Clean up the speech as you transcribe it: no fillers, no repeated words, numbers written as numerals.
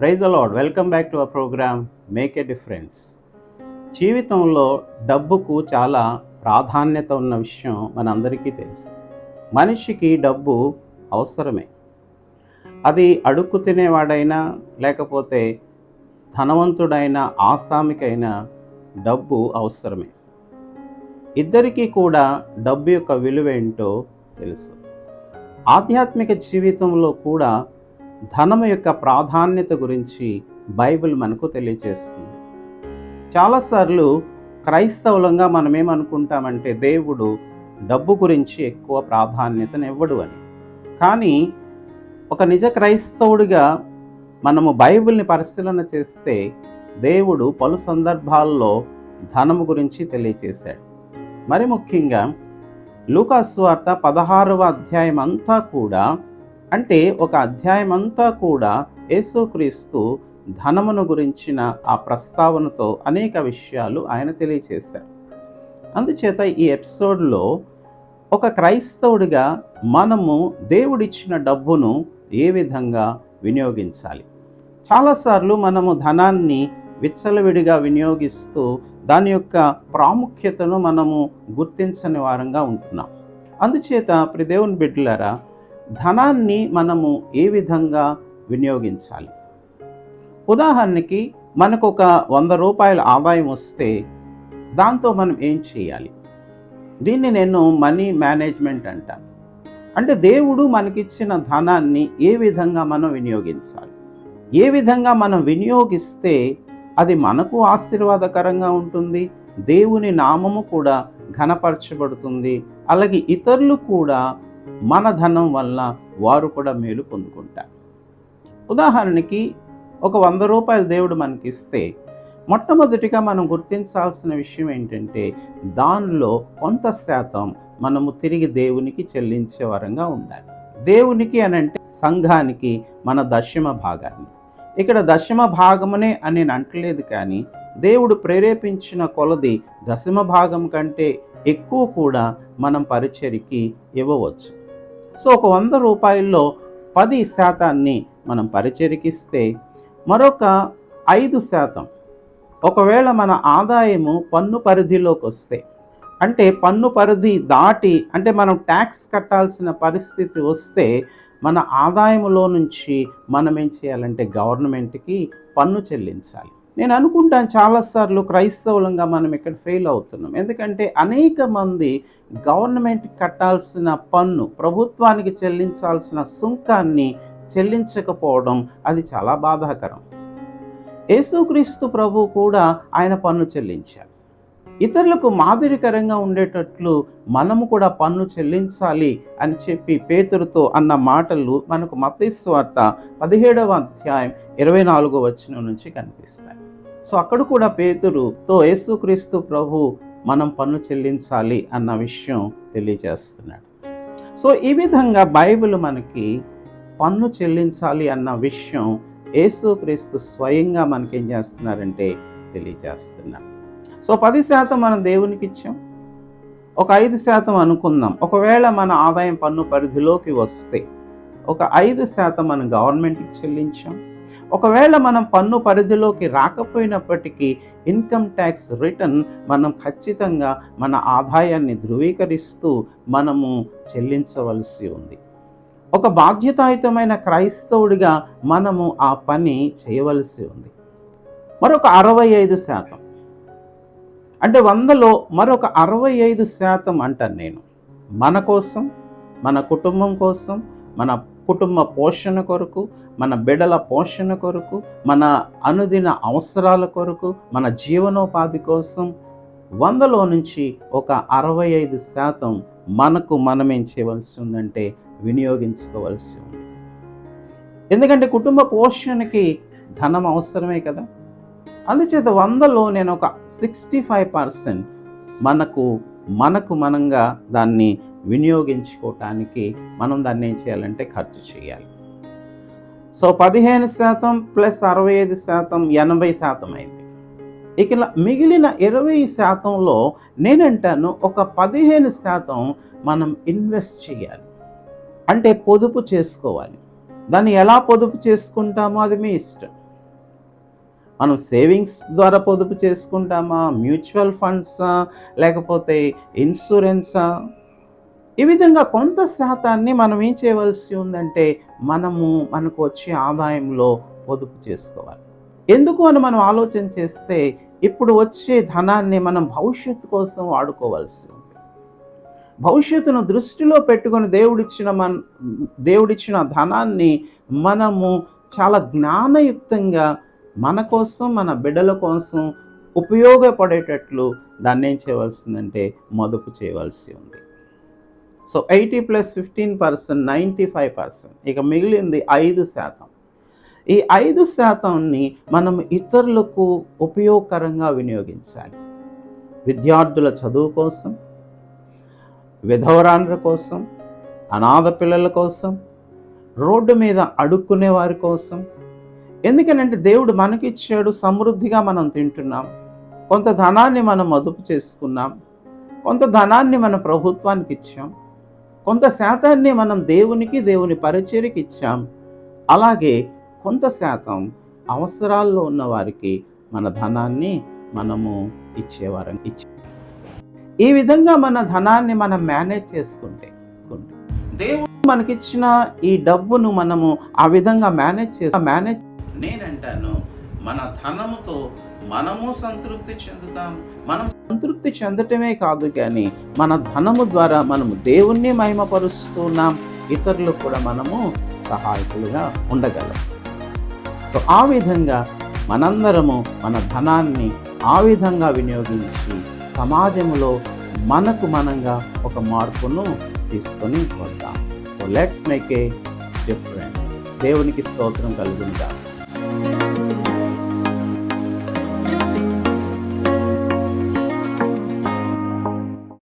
Praise the Lord. Welcome back to our program make a difference. జీవితంలో డబ్బుకు చాలా ప్రాధాన్యత ఉన్న విషయం మనందరికీ తెలుసు. మనిషికి డబ్బు అవసరమే. అది అడుక్కు తినేవాడైనా లేకపోతే ధనవంతుడైనా ఆసామికైనా డబ్బు అవసరమే. ఇద్దరికీ కూడా డబ్బు యొక్క విలువేంటో తెలుసు. ఆధ్యాత్మిక జీవితంలో కూడా ధనము యొక్క ప్రాధాన్యత గురించి బైబిల్ మనకు తెలియజేస్తుంది. చాలాసార్లు క్రైస్తవులంగా మనం ఏమనుకుంటామంటే దేవుడు డబ్బు గురించి ఎక్కువ ప్రాధాన్యతనివ్వడు అని. కానీ ఒక నిజ క్రైస్తవుడిగా మనము బైబిల్ని పరిశీలన చేస్తే దేవుడు పలు సందర్భాల్లో ధనము గురించి తెలియజేశాడు. మరి ముఖ్యంగా లూకాసు సువార్త 16వ అధ్యాయం అంతా కూడా, అంటే ఒక అధ్యాయం అంతా కూడా యేసుక్రీస్తు ధనమును గురించిన ఆ ప్రస్తావనతో అనేక విషయాలు ఆయన తెలియచేశారు. అందుచేత ఈ ఎపిసోడ్లో ఒక క్రైస్తవుడిగా మనము దేవుడిచ్చిన డబ్బును ఏ విధంగా వినియోగించాలి. చాలాసార్లు మనము ధనాన్ని విచ్చలవిడిగా వినియోగిస్తూ దాని యొక్క ప్రాముఖ్యతను మనము గుర్తించని వారంగా ఉంటున్నాం. అందుచేత ప్రియ దేవుని బిడ్డలారా, ధనాన్ని మనము ఏ విధంగా వినియోగించాలి? ఉదాహరణకి మనకు ఒక 100 రూపాయల ఆదాయం వస్తే దాంతో మనం ఏం చేయాలి? దీన్ని నేను మనీ మేనేజ్మెంట్ అంటాను. అంటే దేవుడు మనకిచ్చిన ధనాన్ని ఏ విధంగా మనం వినియోగించాలి, ఏ విధంగా మనం వినియోగిస్తే అది మనకు ఆశీర్వాదకరంగా ఉంటుంది, దేవుని నామము కూడా ఘనపరచబడుతుంది, అలాగే ఇతరులు కూడా మన ధనం వల్ల వారు కూడా మేలు పొందుకుంటారు. ఉదాహరణకి ఒక 100 రూపాయలు దేవుడు మనకిస్తే మొట్టమొదటిగా మనం గుర్తించాల్సిన విషయం ఏంటంటే దానిలో కొంత శాతం మనము తిరిగి దేవునికి చెల్లించే వరంగా ఉండాలి. దేవునికి అనంటే సంఘానికి మన దశమ భాగాన్ని. ఇక్కడ దశమ భాగమునే అని నేను అంటలేదు, కానీ దేవుడు ప్రేరేపించిన కొలది దశమ భాగం కంటే ఎక్కువ కూడా మనం పరిచర్యకి ఇవ్వవచ్చు. సో ఒక 100 రూపాయల్లో 10% మనం పరిచర్యకిస్తే మరొక 5%, ఒకవేళ మన ఆదాయము పన్ను పరిధిలోకి వస్తే, అంటే పన్ను పరిధి దాటి, అంటే మనం ట్యాక్స్ కట్టాల్సిన పరిస్థితి వస్తే మన ఆదాయములో నుంచి మనం ఏం చేయాలంటే గవర్నమెంట్కి పన్ను చెల్లించాలి. నేను అనుకుంటాను చాలాసార్లు క్రైస్తవులంగా మనం ఇక్కడ ఫెయిల్ అవుతున్నాం. ఎందుకంటే అనేక మంది గవర్నమెంట్కి కట్టాల్సిన పన్ను, ప్రభుత్వానికి చెల్లించాల్సిన సుంకాన్ని చెల్లించకపోవడం అది చాలా బాధాకరం. యేసుక్రీస్తు ప్రభు కూడా ఆయన పన్ను చెల్లించారు. ఇతరులకు మాదిరికరంగా ఉండేటట్లు మనము కూడా పన్ను చెల్లించాలి అని చెప్పి పేతురుతో అన్న మాటలు మనకు మత్తయి సువార్త 17వ అధ్యాయం 24వ వచనం నుంచి కనిపిస్తాయి. సో అక్కడ కూడా పేతురుతో యేసుక్రీస్తు ప్రభు మనం పన్ను చెల్లించాలి అన్న విషయం తెలియజేస్తున్నాడు. సో ఈ విధంగా బైబిల్ మనకి పన్ను చెల్లించాలి అన్న విషయం యేసుక్రీస్తు స్వయంగా మనకేం చేస్తున్నారంటే తెలియజేస్తున్నారు. సో 10% మనం దేవునికి ఇచ్చాం, ఒక 5% అనుకుందాం. ఒకవేళ మన ఆదాయం పన్ను పరిధిలోకి వస్తే ఒక 5% మనం గవర్నమెంట్కి చెల్లించాం. ఒకవేళ మనం పన్ను పరిధిలోకి రాకపోయినప్పటికీ ఇన్కమ్ ట్యాక్స్ రిటర్న్ మనం ఖచ్చితంగా మన ఆదాయాన్ని ధృవీకరిస్తూ మనము చెల్లించవలసి ఉంది. ఒక బాధ్యతాయుతమైన క్రైస్తవుడిగా మనము ఆ పని చేయవలసి ఉంది. మరొక 65%, అంటే 100లో మరొక 65% అంటాను నేను, మన కోసం, మన కుటుంబం కోసం, మన కుటుంబ పోషణ కొరకు, మన బిడ్డల పోషణ కొరకు, మన అనుదిన అవసరాల కొరకు, మన జీవనోపాధి కోసం 100లో నుంచి ఒక 65% మనకు మనమేం చేయవలసి ఉందంటే వినియోగించుకోవలసి ఉంది. ఎందుకంటే కుటుంబ పోషణకి ధనం అవసరమే కదా. అందుచేత 100లో నేను ఒక 65% మనకు మనంగా దాన్ని వినియోగించుకోవటానికి మనం దాన్ని ఏం చేయాలంటే ఖర్చు చేయాలి. సో 15% ప్లస్ 65% 80% అయింది. ఇక మిగిలిన 20%లో నేనంటాను ఒక 15% మనం ఇన్వెస్ట్ చేయాలి, అంటే పొదుపు చేసుకోవాలి. దాన్ని ఎలా పొదుపు చేసుకుంటామో అది మీ ఇష్టం. మనం సేవింగ్స్ ద్వారా పొదుపు చేసుకుంటామా, మ్యూచువల్ ఫండ్సా, లేకపోతే ఇన్సూరెన్సా? ఈ విధంగా కొంత శాతాన్ని మనం ఏం చేయవలసి ఉందంటే మనకు వచ్చే ఆదాయంలో పొదుపు చేసుకోవాలి. ఎందుకు అని మనం ఆలోచన చేస్తే ఇప్పుడు వచ్చే ధనాన్ని మనం భవిష్యత్తు కోసం వాడుకోవాల్సి ఉంది. భవిష్యత్తును దృష్టిలో పెట్టుకొని దేవుడిచ్చిన ధనాన్ని మనము చాలా జ్ఞానయుక్తంగా మన కోసం, మన బిడ్డల కోసం ఉపయోగపడేటట్లు దాన్ని ఏం చేయవలసిందంటే మదుపు చేయవలసి ఉంది. సో 80 + 15% 95%, ఇక మిగిలింది 5%. ఈ 5%ని మనం ఇతరులకు ఉపయోగకరంగా వినియోగించాలి. విద్యార్థుల చదువు కోసం, విధవరాండ్ర కోసం, అనాథ పిల్లల కోసం, రోడ్డు మీద అడుక్కునే వారి కోసం. ఎందుకనంటే దేవుడు మనకిచ్చాడు, సమృద్ధిగా మనం తింటున్నాం. కొంత ధనాన్ని మనం మదుపు చేసుకున్నాం, కొంత ధనాన్ని మన ప్రభుత్వానికి ఇచ్చాం, కొంత శాతాన్ని మనం దేవుని పరిచర్యకి ఇచ్చాం. అలాగే కొంత శాతం అవసరాల్లో ఉన్న వారికి మన ధనాన్ని మనము ఇచ్చాం. ఈ విధంగా మన ధనాన్ని మనం మేనేజ్ చేసుకుంటే దేవుడు మనకిచ్చిన ఈ డబ్బును మనము ఆ విధంగా మేనేజ్ నేనంటాను, మన ధనముతో మనము సంతృప్తి చెందుతాం. మనం సంతృప్తి చెందటమే కాదు, కానీ మన ధనము ద్వారా మనము దేవుణ్ణి మహిమపరుస్తున్నాం, ఇతరులకు కూడా మనము సహాయకులుగా ఉండగలం. సో ఆ విధంగా మనందరము మన ధనాన్ని ఆ విధంగా వినియోగించి సమాజంలో మనంగా ఒక మార్పును తీసుకొని వద్దాం. So let's make a difference. దేవునికి స్తోత్రం కలుగునుగాక.